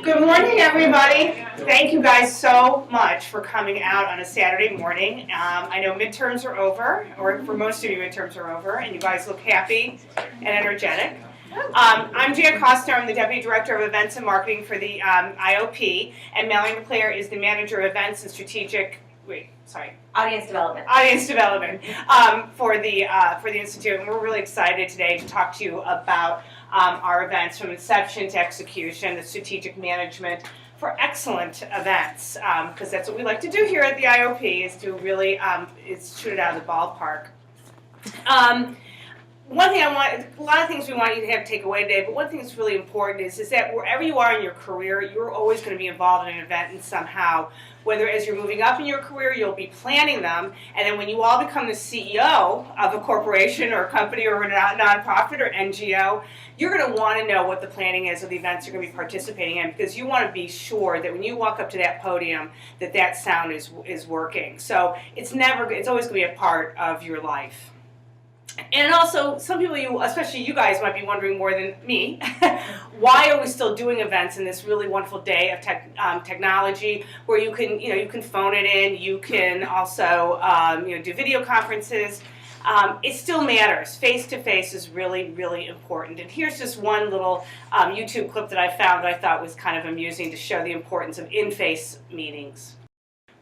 Good morning, everybody. Thank you guys so much for coming out on a Saturday morning. I know midterms are over, or for most of you midterms are over, and you guys look happy and energetic. I'm Jan Kostner. I'm the Deputy Director of Events and Marketing for the IOP, and Mallory McClaire is the Manager of Events and Strategic, Audience Development. Audience Development for the Institute. And we're really excited today to talk to you about our events from inception to execution, the strategic management for excellent events, because that's what we like to do here at the IOP, is to really shoot it out of the ballpark. One thing a lot of things we want you to take away today, but one thing that's really important is that wherever you are in your career, you're always going to be involved in an event and somehow. Whether as you're moving up in your career, you'll be planning them, and then when you all become the CEO of a corporation or a company or a nonprofit or NGO, you're going to want to know what the planning is of the events you're going to be participating in, because you want to be sure that when you walk up to that podium that sound is working. So it's always going to be a part of your life. And also, some people, especially you guys, might be wondering more than me, why are we still doing events in this really wonderful day of technology, where you can phone it in, you can also do video conferences. It still matters. Face-to-face is really, really important. And here's just one little YouTube clip that I found that I thought was kind of amusing to show the importance of in-face meetings.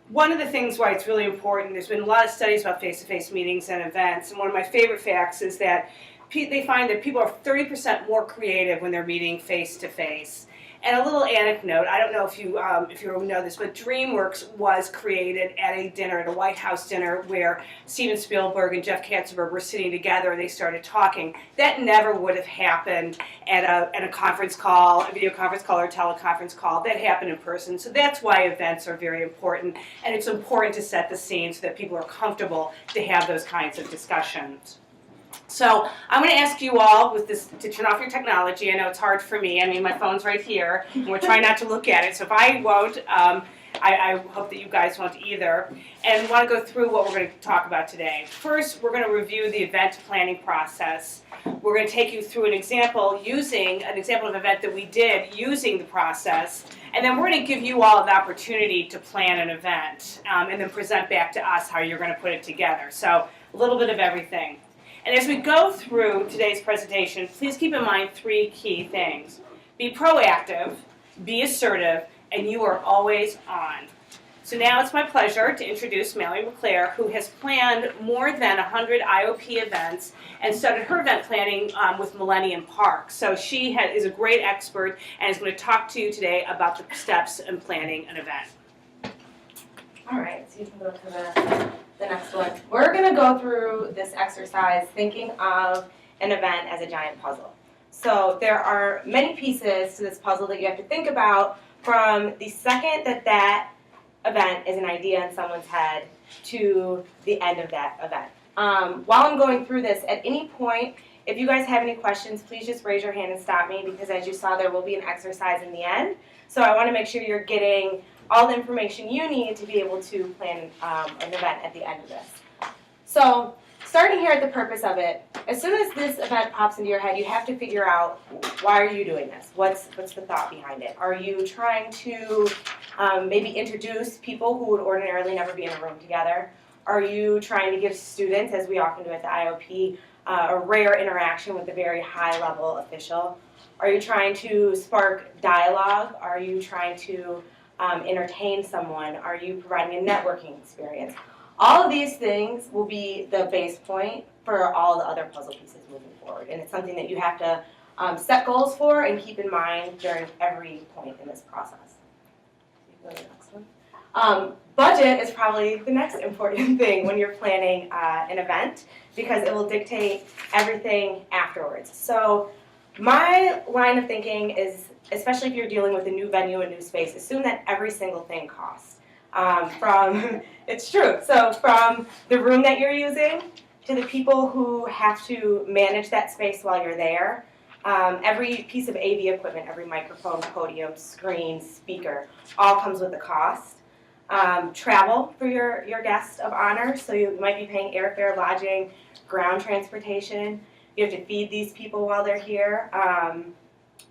One of the things why it's really important, there's been a lot of studies about face-to-face meetings and events, and one of my favorite facts is that they find that people are 30% more creative when they're meeting face-to-face. And a little anecdote, I don't know if you know this, but DreamWorks was created at a dinner, at a White House dinner, where Steven Spielberg and Jeff Katzenberg were sitting together and they started talking. That never would have happened at a conference call, a video conference call, or a teleconference call. That happened in person. So that's why events are very important, and it's important to set the scene so that people are comfortable to have those kinds of discussions. So I'm going to ask you all to turn off your technology. I know it's hard for me. I mean, my phone's right here, and we're trying not to look at it. So if I won't, I hope that you guys won't either. And want to go through what we're going to talk about today. First, we're going to review the event planning process. We're going to take you through an example of an event that we did using the process. And then we're going to give you all the opportunity to plan an event and then present back to us how you're going to put it together. So a little bit of everything. And as we go through today's presentation, please keep in mind three key things. Be proactive, be assertive, and you are always on. So now it's my pleasure to introduce Mallory McClaire, who has planned more than 100 IOP events and started her event planning with Millennium Park. So she is a great expert and is going to talk to you today about the steps in planning an event. All right, so you can go to the next one. We're going to go through this exercise thinking of an event as a giant puzzle. So there are many pieces to this puzzle that you have to think about from the second that event is an idea in someone's head to the end of that event. While I'm going through this, at any point, if you guys have any questions, please just raise your hand and stop me, because as you saw, there will be an exercise in the end. So I want to make sure you're getting all the information you need to be able to plan an event at the end of this. So starting here at the purpose of it, as soon as this event pops into your head, you have to figure out, why are you doing this? What's the thought behind it? Are you trying to maybe introduce people who would ordinarily never be in a room together? Are you trying to give students, as we often do at the IOP, a rare interaction with a very high-level official? Are you trying to spark dialogue? Are you trying to entertain someone? Are you providing a networking experience? All of these things will be the base point for all the other puzzle pieces moving forward, and it's something that you have to set goals for and keep in mind during every point in this process. Go to the next one. Budget is probably the next important thing when you're planning an event, because it will dictate everything afterwards. So my line of thinking is, especially if you're dealing with a new venue, a new space, assume that every single thing costs. It's true. So from the room that you're using to the people who have to manage that space while you're there, every piece of AV equipment, every microphone, podium, screen, speaker, all comes with a cost. Travel for your guest of honor, so you might be paying airfare, lodging, ground transportation. You have to feed these people while they're here.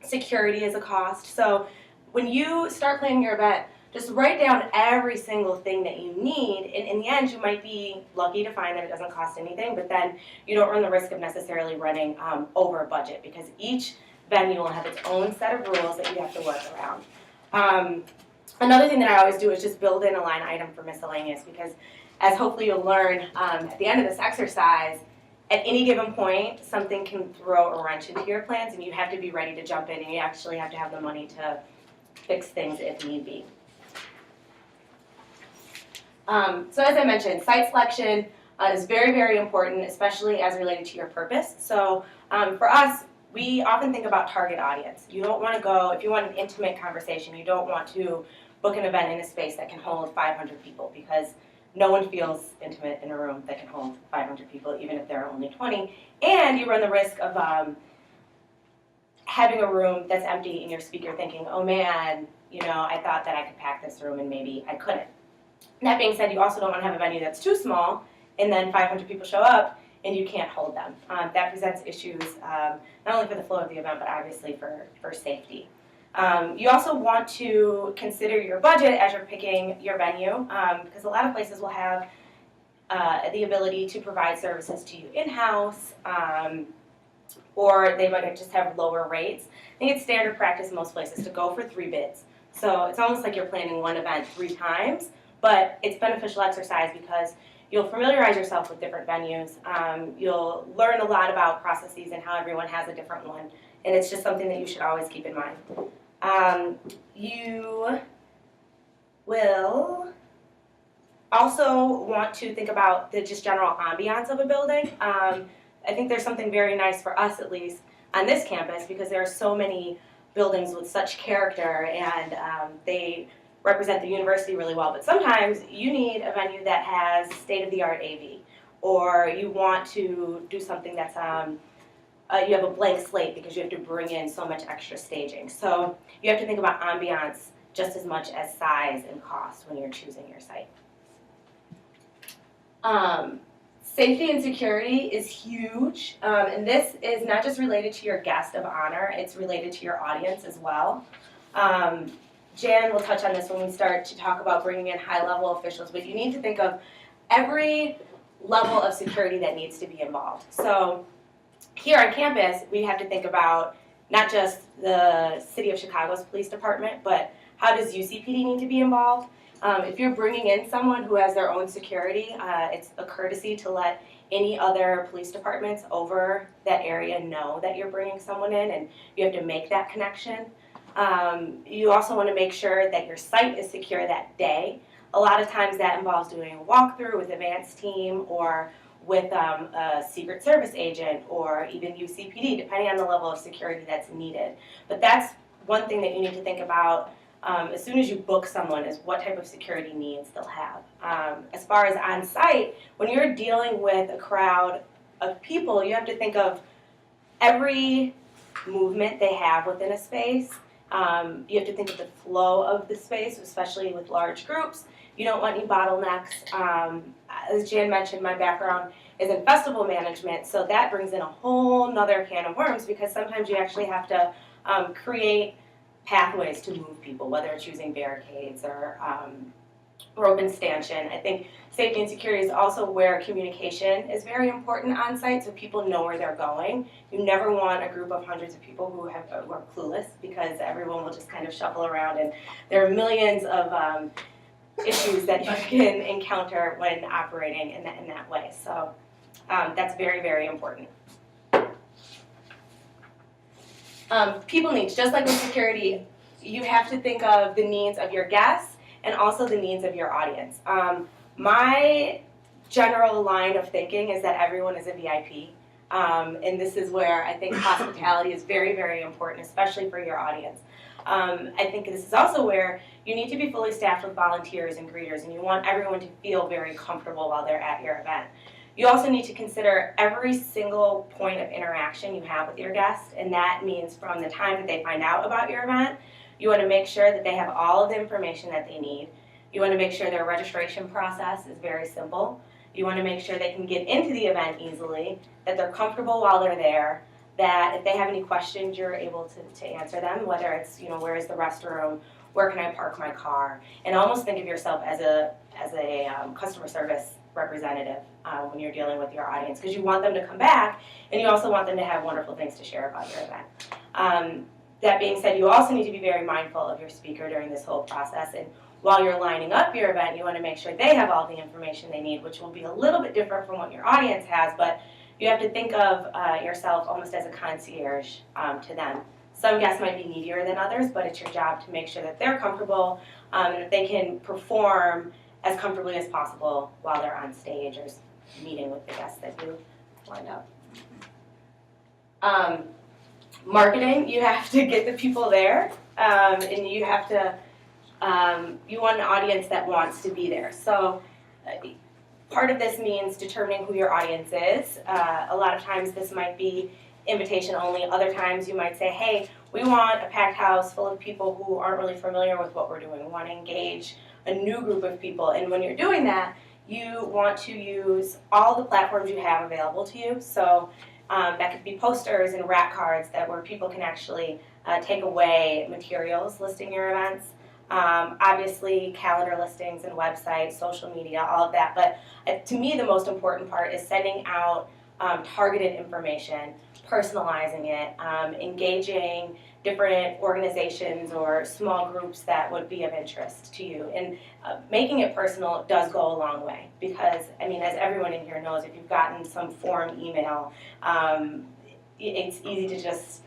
Security is a cost. So when you start planning your event, just write down every single thing that you need, and in the end, you might be lucky to find that it doesn't cost anything, but then you don't run the risk of necessarily running over budget, because each venue will have its own set of rules that you have to work around. Another thing that I always do is just build in a line item for miscellaneous, because as hopefully you'll learn at the end of this exercise, at any given point, something can throw a wrench into your plans, and you have to be ready to jump in, and you actually have to have the money to fix things if need be. So as I mentioned, site selection is very, very important, especially as related to your purpose. So for us, we often think about target audience. You don't want to go, if you want an intimate conversation, you don't want to book an event in a space that can hold 500 people, because no one feels intimate in a room that can hold 500 people, even if there are only 20. And you run the risk of having a room that's empty and your speaker thinking, oh man, you know, I thought that I could pack this room and maybe I couldn't. That being said, you also don't want to have a venue that's too small and then 500 people show up and you can't hold them. That presents issues not only for the flow of the event, but obviously for safety. You also want to consider your budget as you're picking your venue, because a lot of places will have the ability to provide services to you in-house, or they might just have lower rates. I think it's standard practice in most places to go for 3 bids. So it's almost like you're planning one event 3 times, but it's beneficial exercise because you'll familiarize yourself with different venues. You'll learn a lot about processes and how everyone has a different one, and it's just something that you should always keep in mind. You will also want to think about the just general ambiance of a building. I think there's something very nice for us, at least, on this campus, because there are so many buildings with such character, and they represent the university really well. But sometimes you need a venue that has state-of-the-art AV, or you want to do something that's you have a blank slate because you have to bring in so much extra staging. So you have to think about ambiance just as much as size and cost when you're choosing your site. Safety and security is huge, and this is not just related to your guest of honor, it's related to your audience as well. Jan will touch on this when we start to talk about bringing in high-level officials, but you need to think of every level of security that needs to be involved. So here on campus, we have to think about not just the City of Chicago's police department, but how does UCPD need to be involved? If you're bringing in someone who has their own security, it's a courtesy to let any other police departments over that area know that you're bringing someone in, and you have to make that connection. You also want to make sure that your site is secure that day. A lot of times that involves doing a walkthrough with advanced team or with a Secret Service agent or even UCPD, depending on the level of security that's needed. But that's one thing that you need to think about as soon as you book someone, is what type of security needs they'll have. As far as on-site, when you're dealing with a crowd of people, you have to think of every movement they have within a space. You have to think of the flow of the space, especially with large groups. You don't want any bottlenecks. As Jan mentioned, my background is in festival management, so that brings in a whole nother can of worms, because sometimes you actually have to create pathways to move people, whether it's using barricades or open stanchion. I think safety and security is also where communication is very important on site, so people know where they're going. You never want a group of hundreds of people who are clueless, because everyone will just kind of shuffle around, and there are millions of issues that you can encounter when operating in that way. So that's very, very important. People needs, just like with security, you have to think of the needs of your guests and also the needs of your audience. My general line of thinking is that everyone is a VIP, and this is where I think hospitality is very, very important, especially for your audience. I think this is also where you need to be fully staffed with volunteers and greeters, and you want everyone to feel very comfortable while they're at your event. You also need to consider every single point of interaction you have with your guests, and that means from the time that they find out about your event, you want to make sure that they have all of the information that they need. You want to make sure their registration process is very simple. You want to make sure they can get into the event easily, that they're comfortable while they're there, that if they have any questions, you're able to answer them, whether it's, where is the restroom, where can I park my car, and almost think of yourself as a customer service representative when you're dealing with your audience, because you want them to come back, and you also want them to have wonderful things to share about your event. That being said, you also need to be very mindful of your speaker during this whole process, and while you're lining up your event, you want to make sure they have all the information they need, which will be a little bit different from what your audience has, but you have to think of yourself almost as a concierge to them. Some guests might be needier than others, but it's your job to make sure that they're comfortable and that they can perform as comfortably as possible while they're on stage or meeting with the guests that you lined up. Marketing, you have to get the people there, and you have to, you want an audience that wants to be there. So part of this means determining who your audience is. A lot of times this might be invitation only. Other times you might say, hey, we want a packed house full of people who aren't really familiar with what we're doing. We want to engage a new group of people. And when you're doing that, you want to use all the platforms you have available to you. So that could be posters and rack cards where people can actually take away materials listing your events. Obviously, calendar listings and websites, social media, all of that. But to me, the most important part is sending out targeted information, personalizing it, engaging different organizations or small groups that would be of interest to you. And making it personal does go a long way because, I mean, as everyone in here knows, if you've gotten some form email, it's easy to just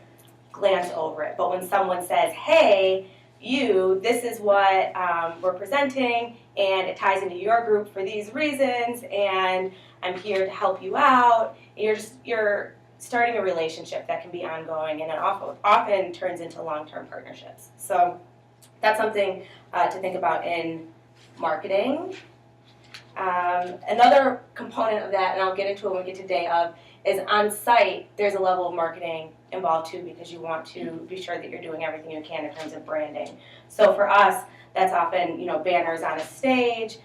glance over it. But when someone says, hey, this is what we're presenting, and it ties into your group for these reasons, and I'm here to help you out. You're starting a relationship that can be ongoing, and it often turns into long-term partnerships. So that's something to think about in marketing. Another component of that, and I'll get into it when we get to day of, is on site, there's a level of marketing involved too because you want to be sure that you're doing everything you can in terms of branding. So for us, that's often, banners on a stage.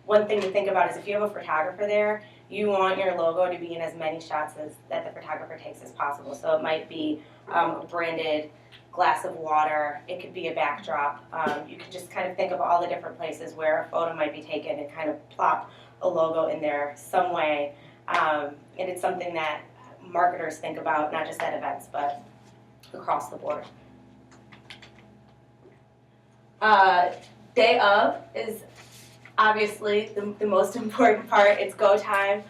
One thing to think about is if you have a photographer there, you want your logo to be in as many shots that the photographer takes as possible. So it might be a branded glass of water. It could be a backdrop. You could just kind of think of all the different places where a photo might be taken and kind of plop a logo in there some way. And it's something that marketers think about, not just at events, but across the board. Day of is obviously the most important part. It's go time.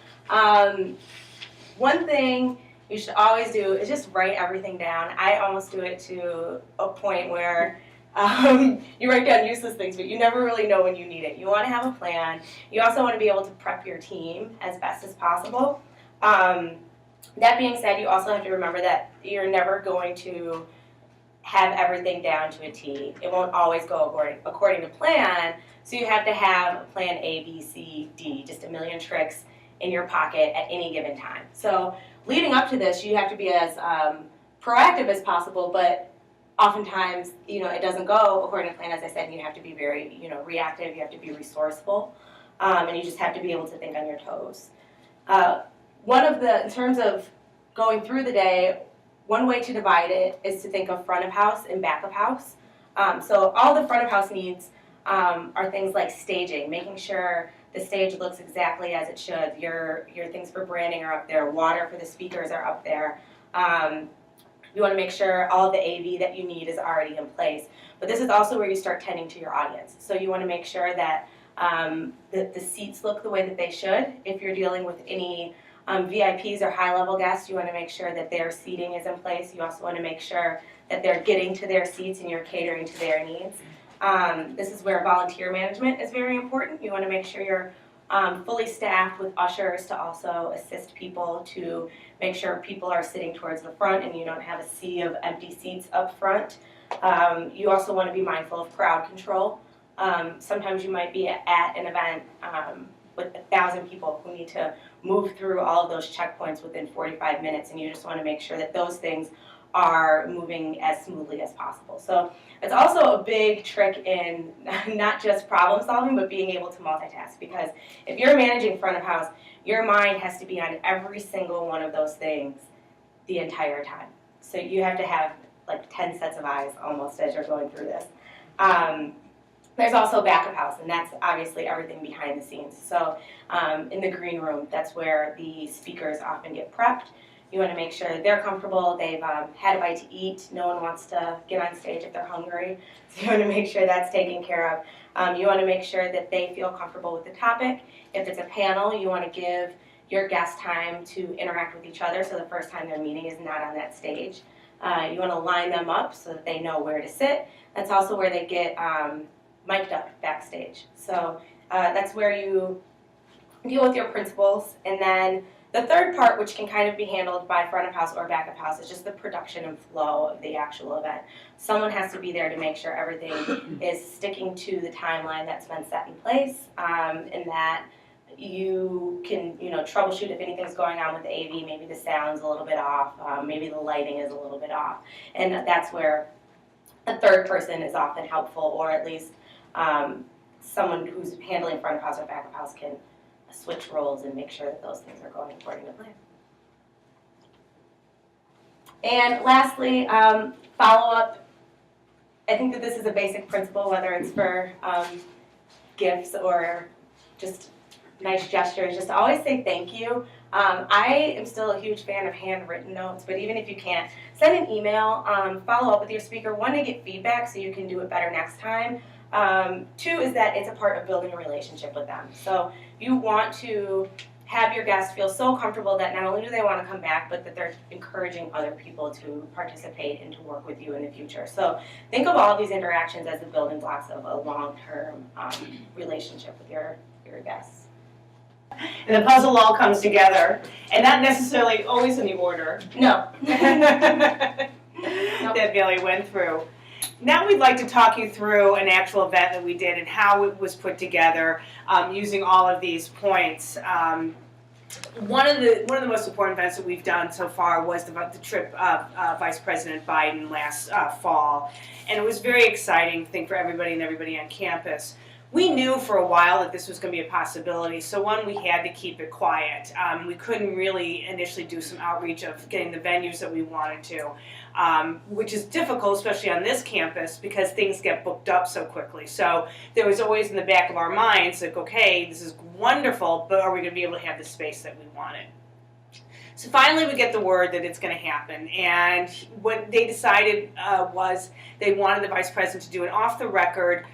One thing you should always do is just write everything down. I almost do it to a point where you write down useless things, but you never really know when you need it. You want to have a plan. You also want to be able to prep your team as best as possible. That being said, you also have to remember that you're never going to have everything down to a T. It won't always go according to plan, so you have to have plan A, B, C, D, just a million tricks in your pocket at any given time. So leading up to this, you have to be as proactive as possible, but oftentimes, it doesn't go according to plan, as I said, and you have to be very, reactive, you have to be resourceful, and you just have to be able to think on your toes. In terms of going through the day, one way to divide it is to think of front of house and back of house. So all the front of house needs are things like staging, making sure the stage looks exactly as it should. Your things for branding are up there. Water for the speakers are up there. You want to make sure all of the AV that you need is already in place. But this is also where you start tending to your audience. So you want to make sure that the seats look the way that they should. If you're dealing with any VIPs or high-level guests, you want to make sure that their seating is in place. You also want to make sure that they're getting to their seats and you're catering to their needs. This is where volunteer management is very important. You want to make sure you're fully staffed with ushers to also assist people to make sure people are sitting towards the front and you don't have a sea of empty seats up front. You also want to be mindful of crowd control. Sometimes you might be at an event with 1,000 people who need to move through all of those checkpoints within 45 minutes, and you just want to make sure that those things are moving as smoothly as possible. So it's also a big trick in not just problem solving, but being able to multitask, because if you're managing front of house, your mind has to be on every single one of those things the entire time. So you have to have like 10 sets of eyes almost as you're going through this. There's also backup house, and that's obviously everything behind the scenes. So in the green room, that's where the speakers often get prepped. You want to make sure they're comfortable, they've had a bite to eat, no one wants to get on stage if they're hungry, so you want to make sure that's taken care of. You want to make sure that they feel comfortable with the topic. If it's a panel, you want to give your guests time to interact with each other, so the first time they're meeting is not on that stage. You want to line them up so that they know where to sit. That's also where they get mic'd up backstage. So that's where you deal with your principals. And then the third part, which can kind of be handled by front of house or back of house, is just the production and flow of the actual event. Someone has to be there to make sure everything is sticking to the timeline that's been set in place, and that you can, troubleshoot if anything's going on with the AV. Maybe the sound's a little bit off, maybe the lighting is a little bit off, and that's where a third person is often helpful, or at least someone who's handling front of house or back of house can switch roles and make sure that those things are going according to plan. And lastly, follow-up. I think that this is a basic principle, whether it's for gifts or just nice gestures, just always say thank you. I am still a huge fan of handwritten notes, but even if you can't, send an email, follow up with your speaker. One, to get feedback so you can do it better next time. Two is that it's a part of building a relationship with them. So you want to have your guests feel so comfortable that not only do they want to come back, but that they're encouraging other people to participate and to work with you in the future. So think of all of these interactions as the building blocks of a long-term relationship with your guests. And the puzzle all comes together, and not necessarily always in the order. No. That Bailey went through. Now we'd like to talk you through an actual event that we did and how it was put together using all of these points. One of the most important events that we've done so far was the trip of Vice President Biden last fall, and it was very exciting, I think, for everybody on campus. We knew for a while that this was going to be a possibility, so one, we had to keep it quiet. We couldn't really initially do some outreach of getting the venues that we wanted to, which is difficult, especially on this campus, because things get booked up so quickly. So there was always in the back of our minds, like, okay, this is wonderful, but are we going to be able to have the space that we wanted? So finally we get the word that it's going to happen, and what they decided was they wanted the Vice President to do an off-the-record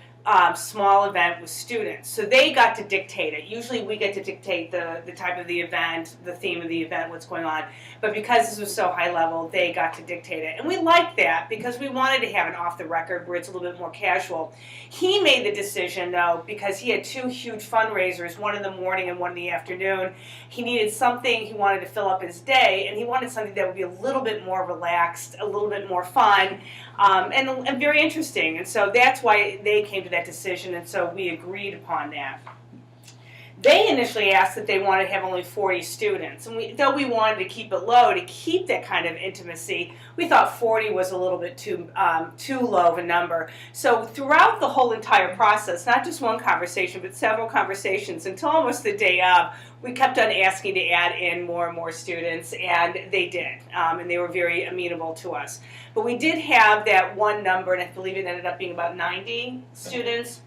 small event with students. So they got to dictate it. Usually we get to dictate the type of the event, the theme of the event, what's going on. But because this was so high level, they got to dictate it. And we liked that because we wanted to have an off the record where it's a little bit more casual. He made the decision, though, because he had two huge fundraisers, one in the morning and one in the afternoon. He needed something, he wanted to fill up his day, and he wanted something that would be a little bit more relaxed, a little bit more fun, and very interesting. And so that's why they came to that decision, and so we agreed upon that. They initially asked that they wanted to have only 40 students, and though we wanted to keep it low to keep that kind of intimacy, we thought 40 was a little bit too low of a number. So throughout the whole entire process, not just one conversation, but several conversations until almost the day of, we kept on asking to add in more and more students, and they did, and they were very amenable to us. But we did have that one number, and I believe it ended up being about 90 students.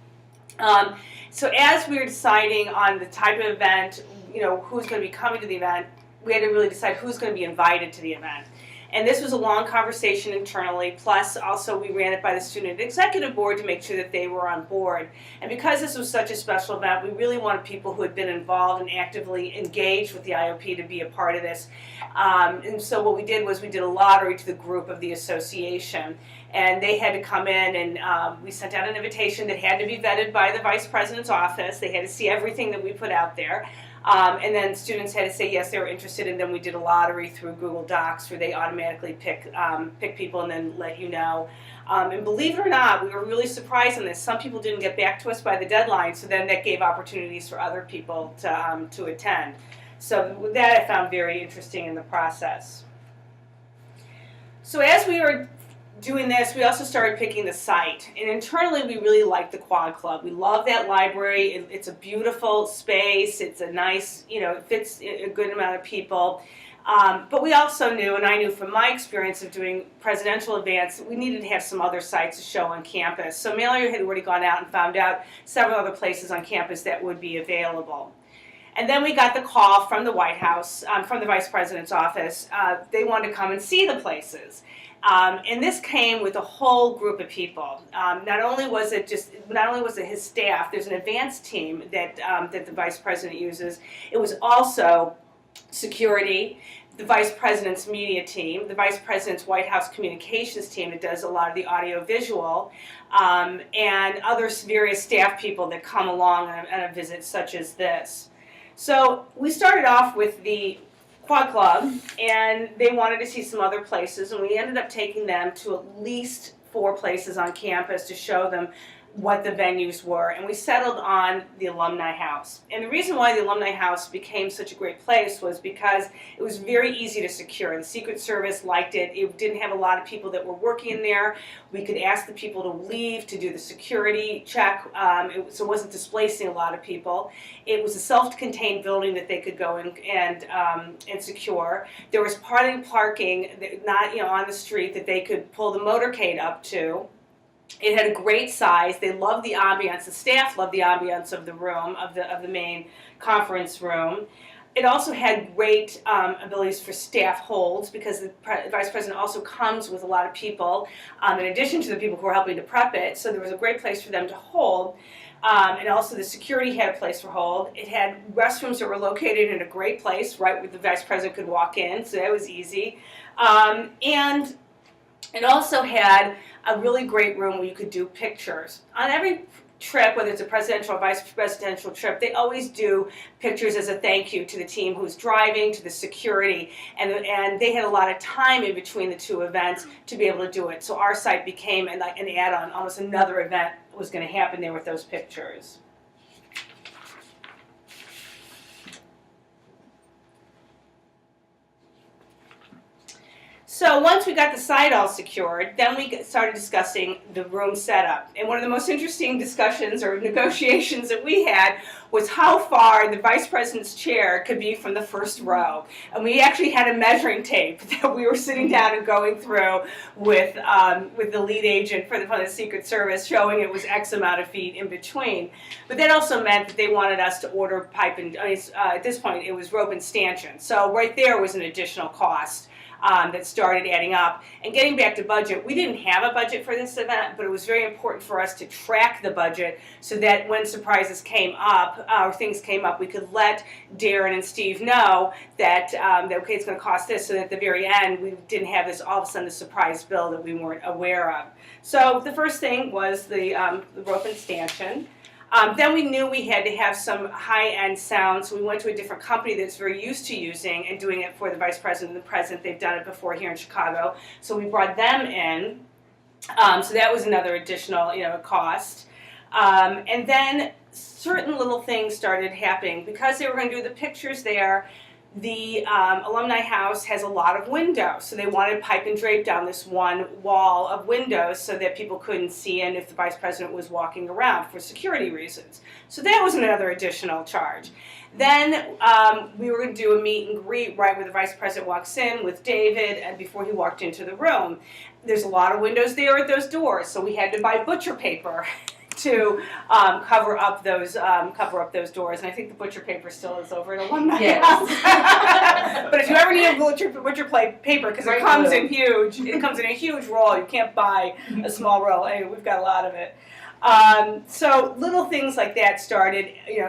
So as we were deciding on the type of event, who's going to be coming to the event, we had to really decide who's going to be invited to the event. And this was a long conversation internally, plus also we ran it by the student executive board to make sure that they were on board. And because this was such a special event, we really wanted people who had been involved and actively engaged with the IOP to be a part of this. And so what we did was we did a lottery to the group of the association. And they had to come in, and we sent out an invitation that had to be vetted by the Vice President's office. They had to see everything that we put out there. And then students had to say yes, they were interested, and then we did a lottery through Google Docs where they automatically pick people and then let you know. And believe it or not, we were really surprised on this. Some people didn't get back to us by the deadline, so then that gave opportunities for other people to attend. So that I found very interesting in the process. So as we were doing this, we also started picking the site, and internally we really liked the Quad Club. We love that library. It's a beautiful space. It's a nice, it fits a good amount of people. But we also knew, and I knew from my experience of doing presidential events, we needed to have some other sites to show on campus. So Mallory had already gone out and found out several other places on campus that would be available. And then we got the call from the White House, from the Vice President's office. They wanted to come and see the places. And this came with a whole group of people. Not only was it his staff. There's an advanced team that the Vice President uses. It was also security, the Vice President's media team, the Vice President's White House communications team that does a lot of the audio-visual, and other various staff people that come along on a visit such as this. So we started off with the Quad Club, and they wanted to see some other places, and we ended up taking them to at least 4 places on campus to show them what the venues were, and we settled on the Alumni House. And the reason why the Alumni House became such a great place was because it was very easy to secure. The Secret Service liked it. It didn't have a lot of people that were working in there. We could ask the people to leave to do the security check, so it wasn't displacing a lot of people. It was a self-contained building that they could go in and secure. There was parking, not on the street, that they could pull the motorcade up to. It had a great size. They loved the ambiance. The staff loved the ambiance of the room, of the main conference room. It also had great abilities for staff holds, because the Vice President also comes with a lot of people, in addition to the people who are helping to prep it. So there was a great place for them to hold. And also the security had a place for hold. It had restrooms that were located in a great place, right where the Vice President could walk in, so that was easy. And it also had a really great room where you could do pictures. On every trip, whether it's a presidential or vice presidential trip, they always do pictures as a thank you to the team who's driving, to the security, and they had a lot of time in between the 2 events to be able to do it. So our site became an add-on, almost another event was going to happen there with those pictures. So once we got the site all secured, then we started discussing the room setup. And one of the most interesting discussions or negotiations that we had was how far the Vice President's chair could be from the first row. And we actually had a measuring tape that we were sitting down and going through with the lead agent for the Secret Service, showing it was X amount of feet in between. But that also meant that they wanted us to order pipe and, at this point, it was rope and stanchion. So right there was an additional cost. That started adding up. And getting back to budget, we didn't have a budget for this event, but it was very important for us to track the budget so that when surprises came up, or things came up, we could let Darren and Steve know that, okay, it's going to cost this, so that at the very end, we didn't have this all of a sudden a surprise bill that we weren't aware of. So the first thing was the rope and stanchion. Then we knew we had to have some high-end sound, so we went to a different company that's very used to using and doing it for the Vice President and the President. They've done it before here in Chicago, so we brought them in. So that was another additional, cost. And then certain little things started happening. Because they were going to do the pictures there, the Alumni House has a lot of windows, so they wanted pipe and drape down this one wall of windows so that people couldn't see in if the Vice President was walking around for security reasons. So that was another additional charge. Then we were going to do a meet and greet right where the Vice President walks in with David and before he walked into the room. There's a lot of windows there at those doors, so we had to buy butcher paper to cover up those doors, and I think the butcher paper still is over at Alumni House. But if you ever need a butcher paper, because it comes in huge, it comes in a huge roll. You can't buy a small roll. Anyway, we've got a lot of it. So little things like that started,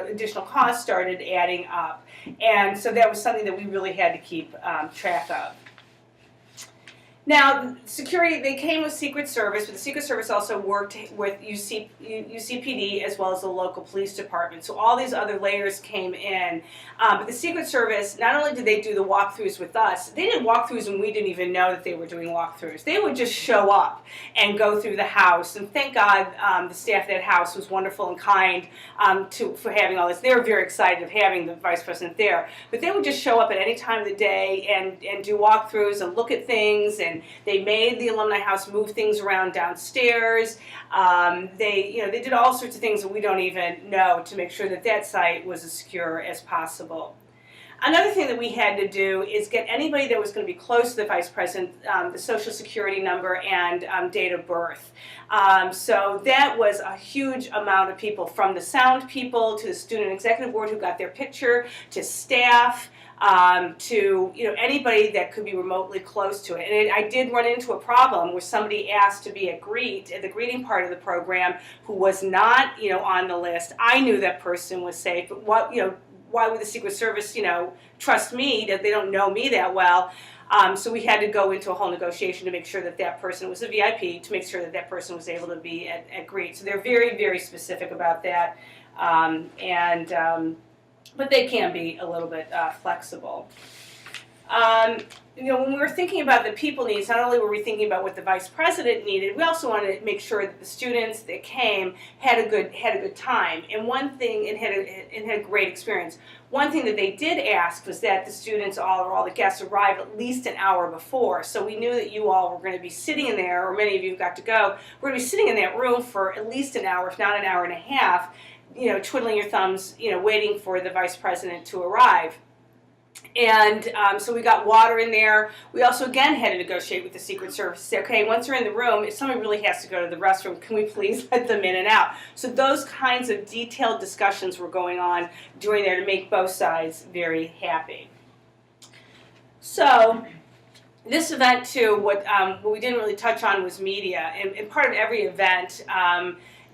additional costs started adding up, and so that was something that we really had to keep track of. Now, security, they came with Secret Service, but the Secret Service also worked with UCPD as well as the local police department. So all these other layers came in. But the Secret Service, not only did they do the walkthroughs with us, they did walkthroughs and we didn't even know that they were doing walkthroughs. They would just show up and go through the house. And thank God the staff at that house was wonderful and kind for having all this. They were very excited of having the Vice President there. But they would just show up at any time of the day and do walkthroughs and look at things. And they made the Alumni House move things around downstairs. They did all sorts of things that we don't even know to make sure that that site was as secure as possible. Another thing that we had to do is get anybody that was going to be close to the vice president, the social security number and date of birth. So that was a huge amount of people, from the sound people to the student executive board who got their picture, to staff, to anybody that could be remotely close to it. And I did run into a problem where somebody asked to be at the greeting part of the program, who was not on the list. I knew that person was safe, but why would the Secret Service trust me that they don't know me that well? So we had to go into a whole negotiation to make sure that that person was a VIP, to make sure that that person was able to be at greet. So they're very, very specific about that, but they can be a little bit flexible. When we were thinking about the people needs, not only were we thinking about what the vice president needed, we also wanted to make sure that the students that came had a good time. And one thing, and had a great experience. One thing that they did ask was that the students all the guests arrive at least an hour before. So we knew that you all were going to be sitting in there, or many of you got to go. We're going to be sitting in that room for at least an hour, if not an hour and a half, twiddling your thumbs, waiting for the vice president to arrive. And so we got water in there. We also, again, had to negotiate with the Secret Service. Say, okay, once they're in the room, if somebody really has to go to the restroom, can we please let them in and out? So those kinds of detailed discussions were going on during there to make both sides very happy. So this event, too, what we didn't really touch on was media. And part of every event,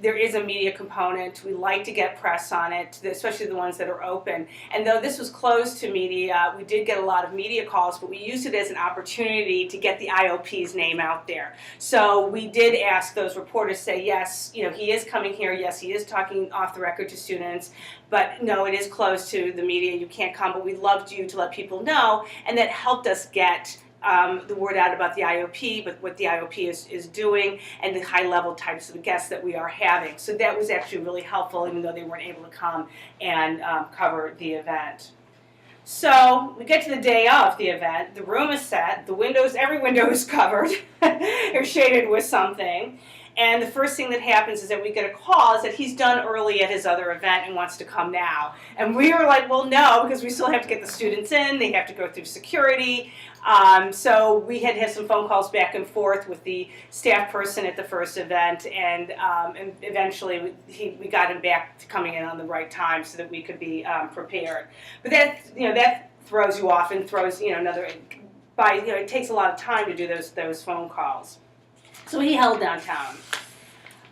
there is a media component. We like to get press on it, especially the ones that are open. And though this was closed to media, we did get a lot of media calls, but we used it as an opportunity to get the IOP's name out there. So we did ask those reporters, say, yes, he is coming here. Yes, he is talking off the record to students. But no, it is closed to the media. You can't come, but we'd love you to let people know. And that helped us get the word out about the IOP, but what the IOP is doing, and the high-level types of guests that we are having. So that was actually really helpful, even though they weren't able to come and cover the event. So we get to the day of the event. The room is set. Every window is covered or shaded with something. And the first thing that happens is that we get a call is that he's done early at his other event and wants to come now. And we were like, well, no, because we still have to get the students in. They have to go through security. So we had some phone calls back and forth with the staff person at the first event, and eventually we got him back to coming in on the right time so that we could be prepared. But that throws you off and throws it takes a lot of time to do those phone calls. So he held downtown.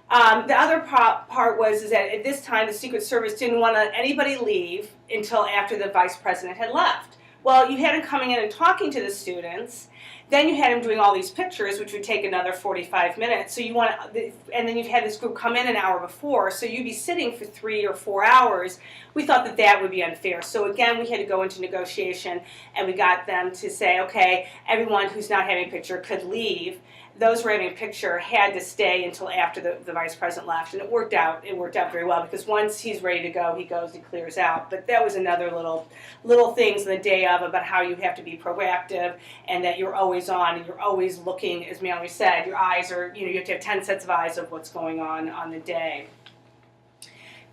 The other part was that at this time the Secret Service didn't want to let anybody leave until after the vice president had left. Well, you had him coming in and talking to the students. Then you had him doing all these pictures, which would take another 45 minutes. So and then you've had this group come in an hour before, so you'd be sitting for 3 or 4 hours. We thought that would be unfair. So again, we had to go into negotiation, and we got them to say, okay, everyone who's not having a picture could leave. Those who were having a picture had to stay until after the vice president left, and it worked out very well, because once he's ready to go, he goes, he clears out. But that was another little things in the day of about how you have to be proactive, and that you're always on and you're always looking, as Mallory said, your eyes are, you have to have 10 sets of eyes of what's going on the day.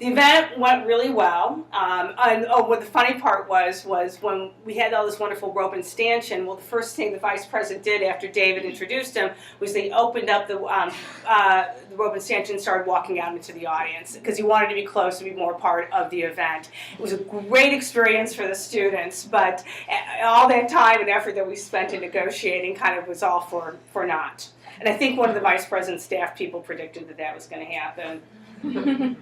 The event went really well. What the funny part was when we had all this wonderful rope and stanchion, well, the first thing the vice president did after David introduced him was they opened up the rope and stanchion and started walking out into the audience, because he wanted to be close to be more part of the event. It was a great experience for the students, but all that time and effort that we spent in negotiating kind of was all for naught. And I think one of the vice president's staff people predicted that was going to happen.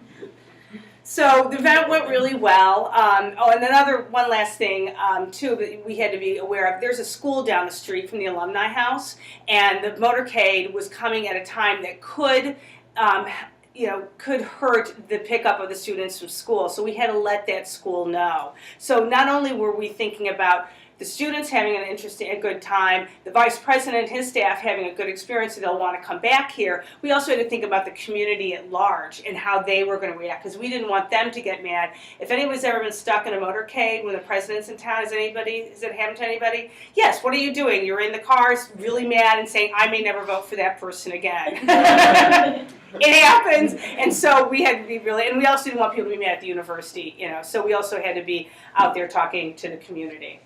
So the event went really well. And one last thing, too, that we had to be aware of. There's a school down the street from the Alumni House, and the motorcade was coming at a time that could hurt the pickup of the students from school. So we had to let that school know. So not only were we thinking about the students having an interesting, a good time, the vice president and his staff having a good experience, so they'll want to come back here. We also had to think about the community at large and how they were going to react, because we didn't want them to get mad. If anybody's ever been stuck in a motorcade when the president's in town, has it happened to anybody? Yes, what are you doing? You're in the cars really mad and saying, I may never vote for that person again. It happens, and so we had to be really, and we also didn't want people to be mad at the university, you know, so we also had to be out there talking to the community.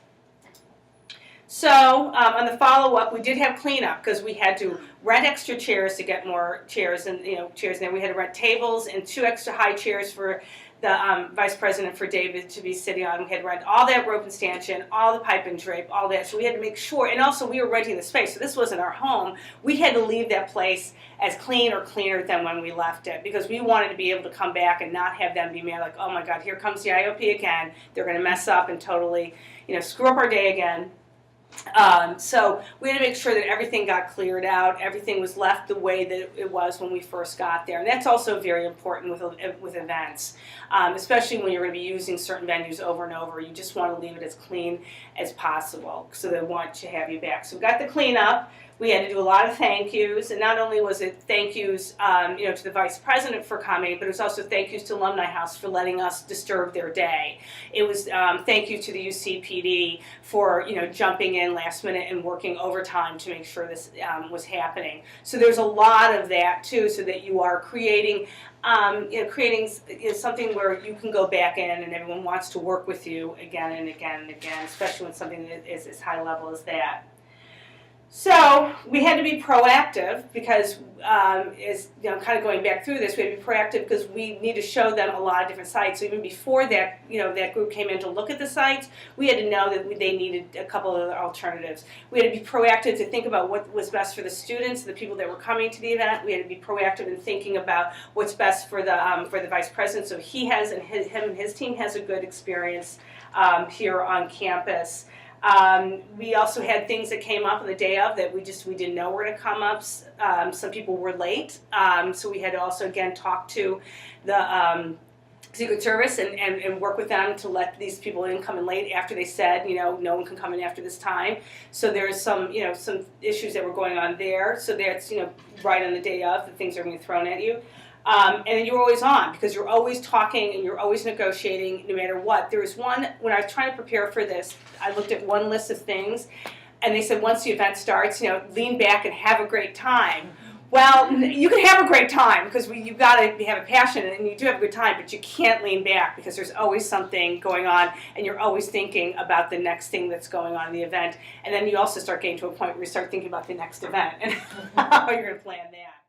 So on the follow-up, we did have cleanup because we had to rent extra chairs to get more chairs, and chairs, and then we had to rent tables and 2 extra high chairs for the vice president, for David to be sitting on. We had to rent all that rope and stanchion, all the pipe and drape, all that. So we had to make sure, and also we were renting the space, so this wasn't our home. We had to leave that place as clean or cleaner than when we left it, because we wanted to be able to come back and not have them be mad, like, oh my God, here comes the IOP again. They're going to mess up and totally, screw up our day again. So we had to make sure that everything got cleared out, everything was left the way that it was when we first got there. And that's also very important with events, especially when you're going to be using certain venues over and over. You just want to leave it as clean as possible so they want to have you back. So we got the cleanup. We had to do a lot of thank yous, and not only was it thank yous, to the vice president for coming, but it was also thank yous to Alumni House for letting us disturb their day. It was thank you to the UCPD for jumping in last minute and working overtime to make sure this was happening. So there's a lot of that too, so that you are creating. Creating something where you can go back in and everyone wants to work with you again and again and again, especially when something is as high level as that. So we had to be proactive because, kind of going back through this, we had to be proactive because we need to show them a lot of different sites. So even before that, that group came in to look at the sites, we had to know that they needed a couple of other alternatives. We had to be proactive to think about what was best for the students, the people that were coming to the event. We had to be proactive in thinking about what's best for the vice president, so him and his team has a good experience here on campus. We also had things that came up on the day of that we didn't know were going to come up. Some people were late, so we had to also again talk to the Secret Service and work with them to let these people in come in late after they said no one can come in after this time. So there's some some issues that were going on there. So that's right on the day of, the things are being thrown at you. And then you're always on because you're always talking and you're always negotiating no matter what. There was one, when I was trying to prepare for this, I looked at one list of things and they said once the event starts, lean back and have a great time. Well, you can have a great time because you've got to have a passion and you do have a good time, but you can't lean back because there's always something going on and you're always thinking about the next thing that's going on in the event. And then you also start getting to a point where you start thinking about the next event and how you're going to plan that.